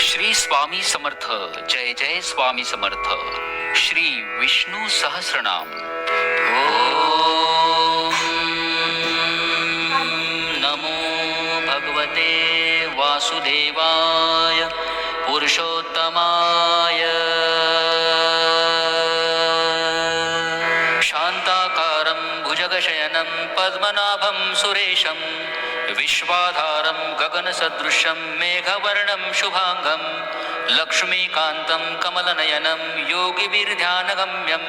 श्री स्वामी समर्थ. जय जय स्वामी समर्थ. श्री विष्णू सहस्रनाम. ओम नमो भगवते वासुदेवाय पुरुषोत्तमाय. शांताकारं भुजगशयनं पद्मनाभं सुरेशं विश्वाधारं गगनसदृशं मेघवर्णं शुभांगं लक्ष्मीकान्तं कमलनयनं योगिभिर्ध्यानगम्यं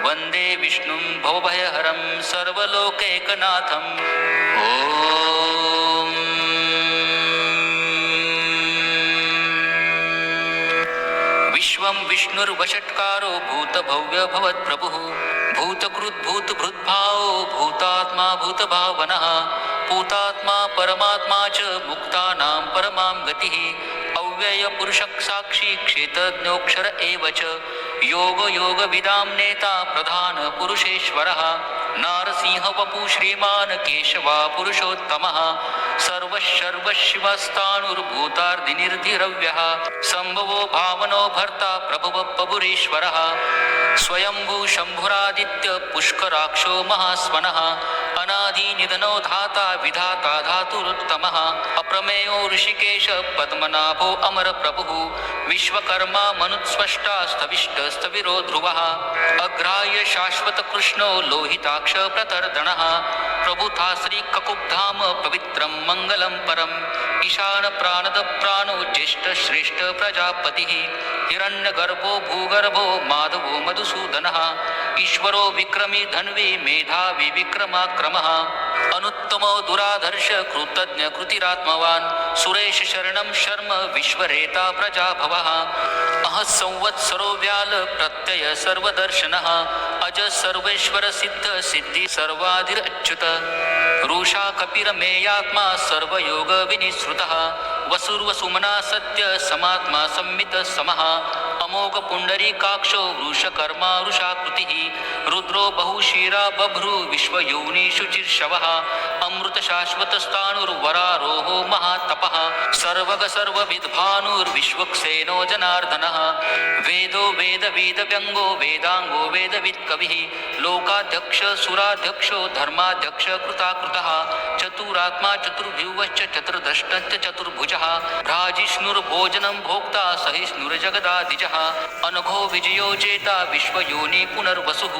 वन्दे विष्णुं भवभयहरं सर्वलोकैकनाथम्. ओम विश्वं विष्णुर्वषट्कारो भूतभव्य भवत्प्रभुः भूतकृत् भूतभृद्भावो भूतात्मा भूतभावनः भूतात्मा परमात्मा च मुक्तानां परमां गतिः. अव्यय पुरुषः साक्षी क्षेत्रज्ञोऽक्षर एव च योग योगविदां नेता प्रधान पुरुषेश्वरः. नारसिंह वपु श्रीमान् केशवा पुरुषोत्तमः सर्वशर्वशिवस्तानुर्भूतार्धिनिर्धिरव्यः सम्भवो भावनो भर्ता प्रभुः पपुरेश्वरः. स्वयंभू शम्भुरादित्य पुष्कराक्षो महास्वनः अनादिनिधनो धाता विधाता धातुरुत्तमः. अप्रमेयो ऋषिकेश पद्मनाभो अमरप्रभुः विश्वकर्मा मनुस्वष्टा स्तविष्ट स्थविरो ध्रुवः. अग्राह्य शाश्वत कृष्णो लोहिताक्ष प्रतर्दनः प्रभुथा श्रीककुब्धाम पवित्रं मङ्गलं परम्. ईशान प्राणद प्राणो ज्येष्ठ श्रेष्ठ प्रजापतिः हिरण्यगर्भो भूगर्भो माधवो मधुसूदनः. ईश्वरो विक्रमी धन्वी मेधावी विक्रमाक्रमः. अनुत्तमो दुराधर्ष कृतज्ञ कृतिरात्मवान् सुरेश शरणं शर्म विश्वरेता प्रजाभवः. अह संवत्सरो व्याल प्रत्यय सर्वदर्शनः अज सर्वेश्वर सिद्ध सिद्धि सर्वाधिरच्युत. रुषा कपिरमेयात्मा सर्वयोग विनिश्रुतः वसुर्वसुमना सत्य समात्मा संमित समः. अमोघ पुंडरीकाक्षो वृषकर्मा वृषाकृतिः रुद्रो बहुशीरा बभ्रु विश्वयोनिषु चिर्षवः. अमृत शाश्वत स्थाणुर्वरारोहो महातपः सर्वग सर्वविद्भानुर्विश्वक्सेनो जनार्दनः. वेदो वेदवेदव्यङ्गो वेदांगो वेदवित्कविः लोकाध्यक्ष सुराध्यक्षो धर्माध्यक्ष कृताकृतः. चतुरात्मा चतुर्भुवश्च चतुर्दष्टश्च चतुर्भुजः भ्राजिष्णुर्भोजनं भोक्ता सहिष्णुर्जगदादिजः. अनघो विजयो जेता विश्वयोनि पुनर्वसुः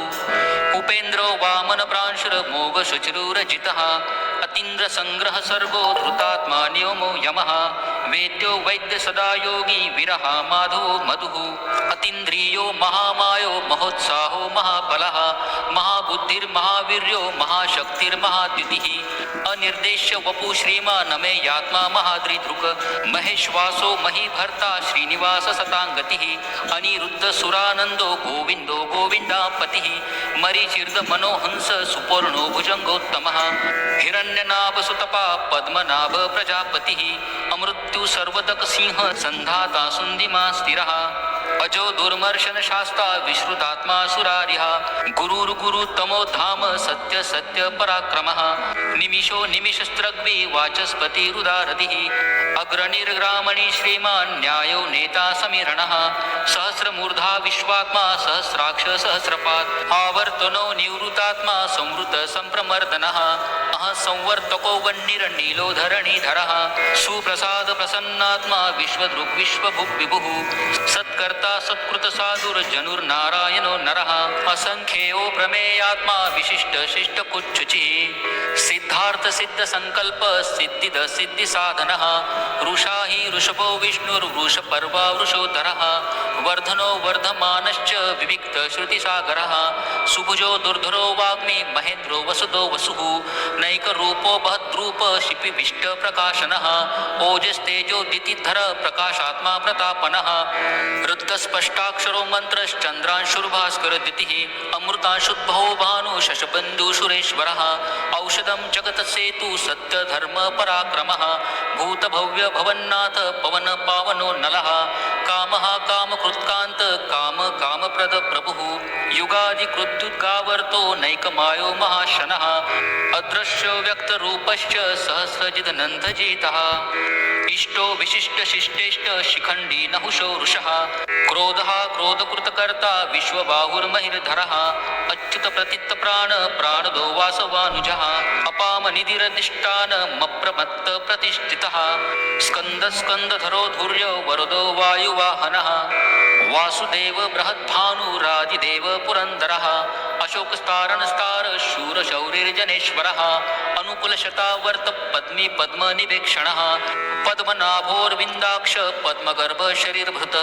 उपेन्द्रो वामन प्रांशुर्मोघ शुचिरुरजितः. अतीन्द्र संग्रह सर्गो धृतात्मा नियमो यमः वेद्यो वैद्य सदा योगी विरह माधवो मधुः. अतीन्द्रियो महामायो महोत्साहो महाबलः महाबुद्धिर्महावीर्यो महाशक्तिर्महाद्युतिः. अनिर्देश्य वपु श्रीमानमेयात्मा महाद्रिदृक् महेश्वासो महीभर्ता श्रीनिवास सतांगतिः. अनिरुद्ध सुरानन्दो गोविन्दो गोविन्दापतिः मरीचिर्द मनोहंस सुपर्णो भुजङ्गोत्तमः. हिरण्यनाभ सुतपा पद्मनाभ प्रजापतिः अमृत्यु सर्वदक सिंह संधाता सुन्दिमा स्थिरः. अजो दुर्मर्शन शास्ता विश्रुतात्मा सुरारिः गुरुर्गुरु तमो धाम सत्य सत्य पराक्रमः. निमिषो निमिषस्त्रग्वी वाचस्पति रुदारतिः अग्रणिर्ग्रामणि श्रीमान् न्यायो नेता समीरणः. सहस्रमूर्धा विश्वात्मा सहस्राक्ष सहस्रपात् आवर्तनो निवृतात्मा संवृत संप्रमर्दनः. अह संवर्तको वह्निर्नीलो धरणीधरः सुप्रसाद प्रसन्नात्मा विश्वदृक् विश्वभुक् विभुः. सत्कर्ता सत्कृत साधुर्जनुर्नारायणो नरः. असंख्येयो प्रमेयात्मा विशिष्ट शिष्ट कुच्चुचिः सिद्धार्थ सिद्ध संकल्प सिद्धिद सिद्धि साधनः. रुषा हि ऋषभो विष्णुर्वृषपर्वा वृषोधरः वर्धनो वर्धमानश्च विविक्त श्रुतिसागरः. सुभुजो दुर्धरो वाग्मी महेन्द्रो वसुदो वसुः नैकरूपो बहद्रूप शिपिविष्ट प्रकाशनः. ओजस्तेजो दितिधर प्रकाशात्मा प्रतापनः. रुद्रस्पष्टाक्षरो मन्त्रश्चन्द्रांशुर्भास्करद्युतिः अमृतांशुद्भवो भानु शशबन्धु सुरेश्वरः. औषधं जगत्सेतु सत्यधर्म पराक्रमः भूतभव्य भवन्नाथ पवन पावनो नलः. कामः कामकृत्कान्त काम कामप्रद प्रभुः युगादिकृद्युद्गावर्तो नैकमायो महाशनः अदृश्यो व्यक्तरूपश्च सहस्रजिदनन्दजितः इष्टो विशिष्टशिष्टेष्ट शिखण्डी नहुषो वृषः क्रोधः क्रोधकृतकर्ता विश्वबाहुर्महिर्धरः अच्युत प्रतीत प्राणदो वासवानुजः अपामनिधिरधिष्ठानमप्रमत्त प्रतिष्ठितः स्कन्दधरो धुर्यो वरदो वायुवाहनः वासुदेव बृहद्भानुरादिदेव पुरन्दरः अशोकस्तारणस्तार शूरशौरिर्जनेश्वरः अनुकुलशतावर्त पद्मी पद्मनिवेक्षणः पद्मनाभोर्विन्दाक्ष पद्मगर्भ शरीरभृत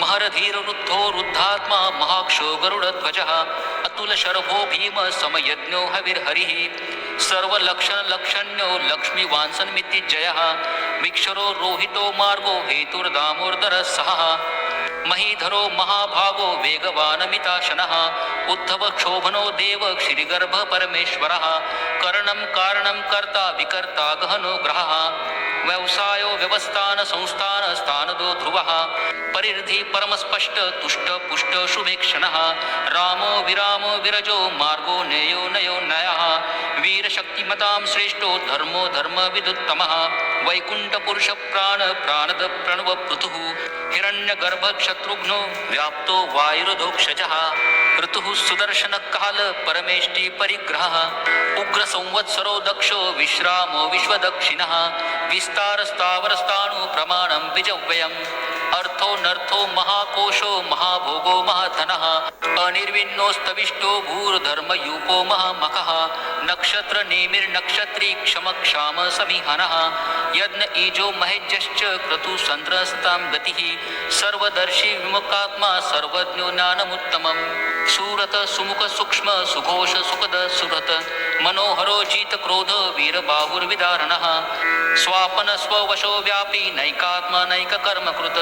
महरधीररुद्धो रुद्धात्मा महाक्षो गरुडध्वजः अतुलशरभो भीम समयज्ञो हविर्हरिः सर्वलक्षणलक्षण्यो लक्ष्मीवांसन्मिति जयः विक्षरो रोहितो मार्गो हेतुर्दामोदरः सहः महीधरो महाभागो वेगवानमिताशनः उद्धव क्षोभनो देव क्षिरिगर्भ परमेश्वरः करणं कारणं कर्ता विकर्ता गहनो ग्रहः व्यवसायो व्यवस्थान संस्थान स्थानदो ध्रुवः परिर्धि परमस्पष्ट तुष्ट पुष्ट शुभेक्षणः रामो विरामो विरजो मार्गो नेयो नयो नयः वीरशक्तिमतां श्रेष्ठो धर्मो धर्म विदुत्तमः वैकुण्ठपुरुष प्राणद प्रणव पृथुः हिरण्यगर्भ शत्रुघ्नो व्याप्तो वायुरधोक्षजः ऋतुः सुदर्शनकाल परमेष्टि परिग्रहः उग्र संवत्सरो दक्षो विश्रामो विश्वदक्षिणः विस्तारस्तावरस्ताणु प्रमाणं विजव्ययम् अर्थो नर्थो महाकोशो महाभोगो महाधनः अनिर्विण्णोस्तविष्टो भूर्धर्मयूपो महामखः नक्षत्र नेमिर्नक्षत्री क्षमक्षाम समिहनः यज्ञ ईजो महेज्यश्च क्रतु संद्रस्तां गतिः सर्वदर्शी विमुखात्मा सर्वज्ञो ज्ञानमुत्तमम् सूरत सुमुख सूक्ष्म सुघोष सुखद सुरत मनोहरो जीत क्रोध वीरबाहुर्विदारणः स्वापन स्ववशो व्यापी नैकात्मा नैककर्मकृत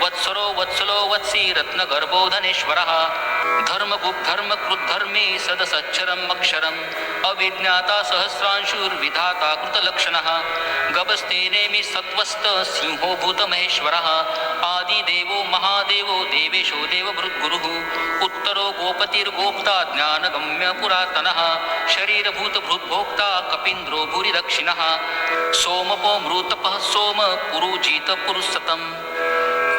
वत्सरो वत्सलो वत्सी रत्नगर्भो धनेश्वरः धर्मकृद्धर्मी सदसच्चरम् अक्षरम् अविज्ञाता सहस्रांशुर्विधाता कृतलक्षणः गभस्तेनेमि सत्त्वस्त सिंहो भूतमहेश्वरः आदिदेवो महादेवो देवेशो देवभृद्गुरुः उत्तरो गोपतिर्गोप्ता ज्ञानगम्य पुरातनः शरीरभूतभृद्भोक्ता कपीन्द्रो भूरिदक्षिणः सोमपो मृतपः सोम पुरुजित पुरुषतम्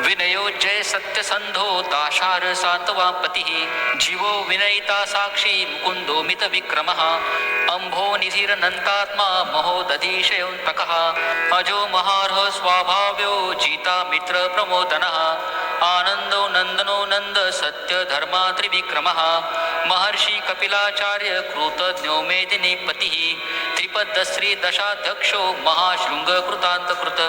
विनयो जय सत्यसंधो दाशार सातवापतिः जीवो विनयिता साक्षी मुकुंदो मित विक्रमः अंभो निधिरनंतात्मा महोदधीशयोन्तकः अजो महार्ह स्वाभाव्यो जीता मित्र प्रमोदनः आनंदो नंदनो नंद सत्य धर्मा त्रिविक्रमः महर्षि कपिलाचार्य कृतज्ञो मेदिनीपतिः त्रिपदश्री दशाध्यक्षो महाशृंग कृतान्तकृत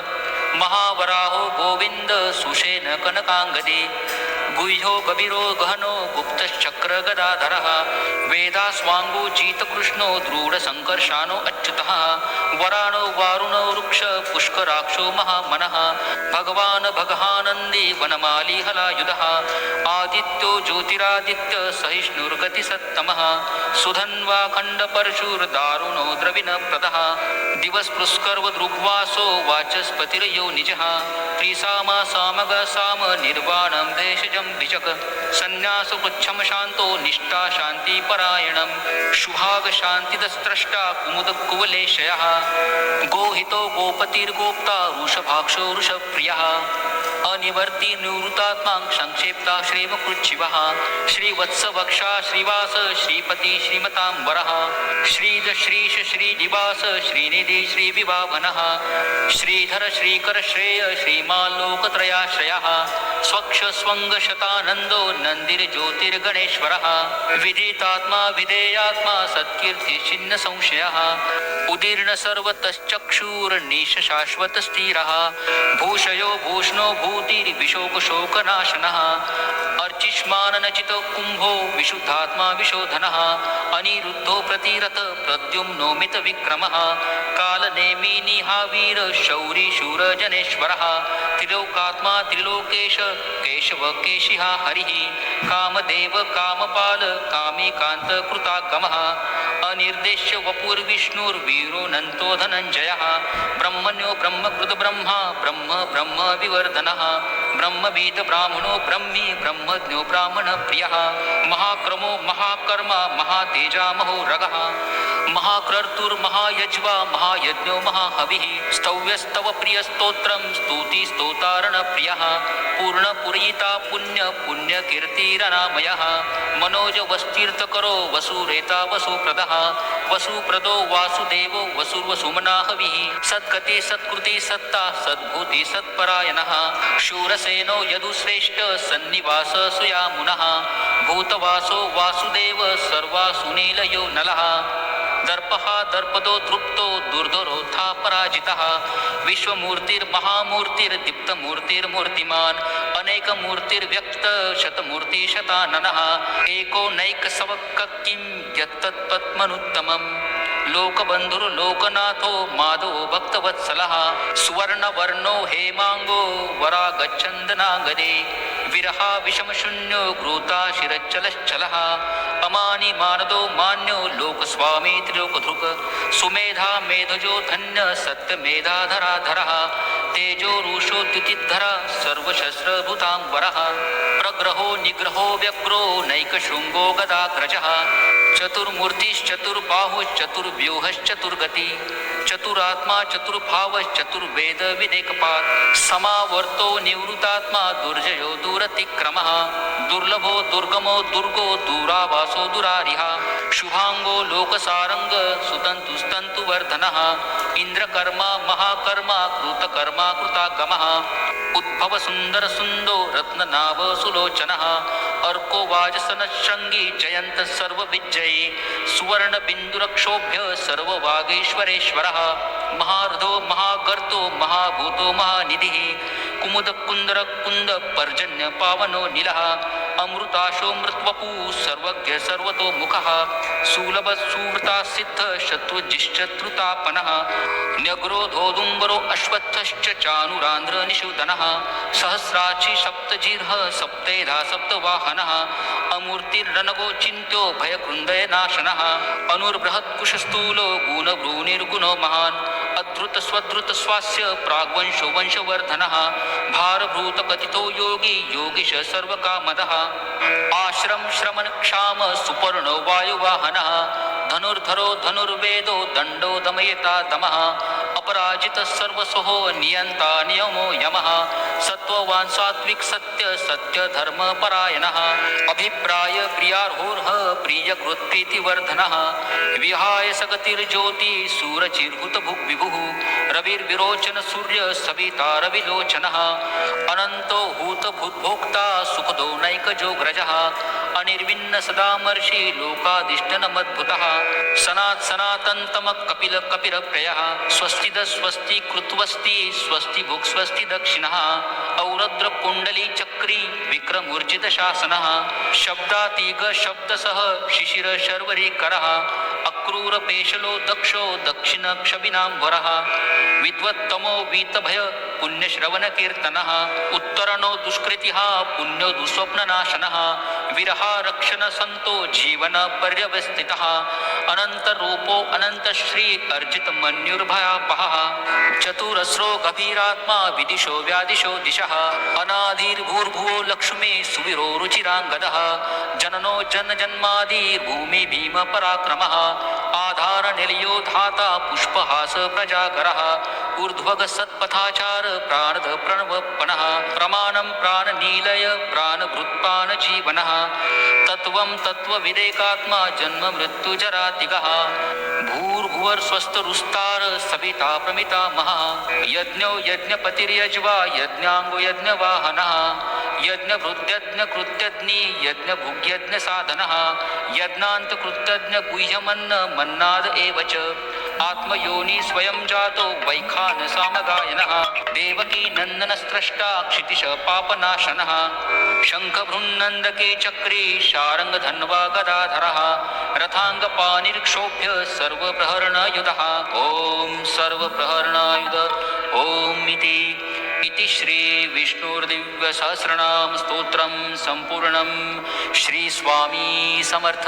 महावराहो गोविंद सुषेण कनकांगदी गुह्यो गभीरो गहनो गुप्तश्चक्र गदाधरः वेदास्वांगो जीतकृष्णो दृढ संकर्षानो अच्युतः वराणो वारुणो वृक्ष पुष्कराक्षो महामनः भगवान् भगहानन्दी वनमाली हलायुधः आदित्यो ज्योतिरादित्य सहिष्णुर्गति सत्तमः सुधन्वा खण्डपरशुर्दारुणो द्रविणप्रदः दिवस्पृस्कर्व दृग्वासो वाचस्पतिर्यो निजः त्रिसामा सामग साम निर्वाणं भेषजं विचक संन्यास पृच्छम शांतो निष्ठा शांति परायणं शुभाग शांतिदस्त्रष्टा कुमुद कुवलेशयः गोहितो गोपतिर्गोप्ता वृषभाक्षो वृषप्रियः अनिवर्ति निवृतात्मा संक्षेप्ता श्रीमकृच्छिवः श्रीवत्सवक्षा श्रीवास श्रीपति श्रीमतांबरः श्रीद श्रीश श्रीदिवास श्रीनिधि श्रीविभावनः श्रीधर श्रीकर श्रेय श्रीमाल्लोकत्रयाश्रयः स्वक्ष स्वंग शतानंदो नंदिर ज्योतिर्गणेश्वरः विदितात्मा विधेयात्मा सत्कीर्ति छिन्न संशयः उदीर्ण सर्वतश्चक्षुर्निश शाश्वत स्थिरः भूषयो भूषणो भूतिर्विशोकशोकनाशनः अर्चिष्माननचितो कुम्भो विशुद्धात्मा विशोधनः अनिरुद्धो प्रतिरथ प्रद्युम्नो मितविक्रमः कालनेमि निहावीर शौरी शूरजनेश्वरः त्रिलोकात्मा त्रिलोकेश केशव केशिः हरिः कामदेव कामपाल कामिकान्त कृतागमः अनिर्देश्य वपुर्विष्णुर्वीरो नन्तो धनञ्जयः ब्रह्मण्यो ब्रह्मकृत ब्रह्मा ब्रह्म ब्रह्म विवर्धनः ब्रह्मविद ब्राह्मणो ब्रह्मी ब्रह्मज्ञो ब्राह्मण प्रियः महाक्रमो महाकर्मा महातेजा महोरगः महाक्रतुर्महायज्वा महायज्ञो महाहविः स्तव्यस्तव प्रियस्तोत्रं स्तुति स्तोतारण प्रियः पूर्णपुरीता पुण्य पुण्यकीर्तिरनामयः मनोज वस्तीर्थकरो वसुरेता वसुप्रदः वसुप्रदो वासुदेवो वसुर्वसुमना हविः सद्गति सत्कृति सत्ता सद्भूति सत्परायणः शूरसेनो यदुश्रेष्ठ सन्निवास सुयामुनः भूतवासो वासुदेव सर्वासुनीलयो नलः दर्पः दर्पदो तृप्तो दुर्धरोथा पराजितः विश्वमूर्तिर्महामूर्तिर्दीप्तमूर्तिर्मूर्तिमान् अनेकमूर्तिर्व्यक्त शतमूर्ति शताननः एको नैकसवक्किं यत्तत्पद्मनुत्तमम् लोकबन्धुर्लोकनाथो माधो भक्तवत्सलः सुवर्णवर्णो हेमाङ्गो वरागच्छन्दनागदे विरहा विषमशून्यो घृता शिरच्चलश्चलः अमानि मानदो मान्यो लोकस्वामी त्रिलोकधृक् सुमेधा मेधजो धन्य सत्यमेधाधराधरः तेजो रुषो द्युतिधर सर्वशस्त्रभूतांवरः प्रग्रहो निग्रहो व्यग्रो नैकशृङ्गो गदाग्रजः चतुर्मूर्तिश्चतुर्बाहुश्चतुर्व्यूहश्चतुर्गति चतुरात्मा चतुर्भावश्चतुर्वेद विदेकपात् समावर्तो निवृतात्मा दुर्जयो दूरतिक्रमः दुर्लभो दुर्गमो दुर्गो दूरावासो दुरारिः शुभांगो लोकसारंग सुतन्तुस्तन्तुवर्धनः इन्द्रकर्मा महाकर्मा कृतकर्मा कृतागमः उद्भव सुंदर सुंदो रत्ननाभ सुलोचनः अर्को वाजसनशृंगी जयंत सर्वविजयी सुवर्ण बिंदुरक्षोभ्य सर्ववागीश्वरेश्वरः महार्धो महागर्तो महाभूतो महानिधिः कुमुद कुंदर कुंद पर्जन्य पावनो नीलः अमृताशो मृत्वपु सर्वज्ञ सर्वतो मुखः सुलभ सुवृता सिद्ध शत्रुजिश्चत्रुतापनः न्यग्रोधोदुम्बरो अश्वत्थश्च चानुरान्ध्र निषूदनः सहस्राक्षी सप्तजिह्व सप्तेधा सप्तवाहनः अमूर्तिर्नगो चिन्त्यो भयकृन्दय नाशनः अनुर्बृहत्कुशस्थूलो गुणभ्रूनिर्गुणो महान् अद्रुत स्वद्रुत स्वास्य प्राग्वंशो वंशवर्धनः भारभूत कथितो योगी योगीश सर्वकामदः आश्रम श्रमण क्षाम सुपर्णो वायुवाहनः धनुर्धरो धनुर्वेदो दण्डो दमयता दमः अपराजित सर्वसोः नियन्ता नियमो यमः सत्त्ववान् सात्विक सत्य सत्य धर्म परायणः अभिप्राय प्रियार्होर्ह प्रियकृत् प्रीतिवर्धनः विहाय सगतिर्ज्योति सूरचिर्हुत भुक् विभुः रविर्विरोचन सूर्य सविता रविलोचनः अनन्तो हूत भूतभोक्ता सुखदो नैकजो ग्रजः अनिर्विन्न सदामर्षि लोकाधिष्ठनमद्भुतः सनातन्तम कपिल कपिरप्ययः स्वस्तिद स्वस्ति कृत्वस्ति स्वस्ति भुक् स्वस्ति दक्षिणः औरद्र कुण्डली चक्री विक्रमूर्जित शासनः शब्दातीग शब्दसः शिशिर शर्वरी करः अक्रूर पेशलो दक्षो दक्षिण क्षभिनाम्बरः विद्वत्तमो वीतभय पुण्यश्रवण कीर्तनः उत्तरणो दुष्कृतिः पुण्यो दुःस्वप्ननाशनः विरहा रक्षण संतो जीवन पर्यवस्थितः अनंत रूपो अनंत श्री अर्जित मन्युर्भयापहः चतुरस्रो गभीरात्मा विदिशो व्यादिशो दिशः अनाधिर्भूर्भुवो लक्ष्मी सुविरो रुचिरांगदः जननो जन जन्मादिर्भूमि भीम पराक्रमः आधार निलयो धाता पुष्पहास प्रजाकरः ऊर्ध्वग सत्पथाचार प्राणद प्रणवपनः प्रमाणं प्राणनीलय प्राणभृत्पान जीवनः तत्वं तत्वविदेकात्मा जन्म मृत्युजरातिगः भूर्भुवर् स्वस्थरुस्तार सविता प्रमिता महा यज्ञो यज्ञपतिर्यज्वा यज्ञांगो यज्ञवाहनः यज्ञभृत्यज्ञ कृत्यज्ञी यज्ञभुग्यज्ञ साधनः यज्ञांत कृत्यज्ञ गुह्यमन्न मन्नाद एव च आत्मयोनि स्वयं जातो वैखान सामगायनः देवकी नन्दनस्त्रष्टा क्षितिश पापनाशनः शङ्खभृन्नन्दके चक्री शारङ्गधन्वा गदाधरः रथाङ्गपानिर्क्षोभ्य सर्वप्रहरणयुधः ॐ सर्वप्रहरणायुध ॐ इति श्री विष्णुर्दिव्यसहस्रनाम स्तोत्रं सम्पूर्णं श्री स्वामी समर्थ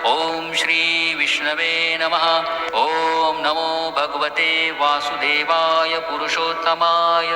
ओम श्री विष्णवे नमः ओम नमो भगवते वासुदेवाय पुरुषोत्तमाय।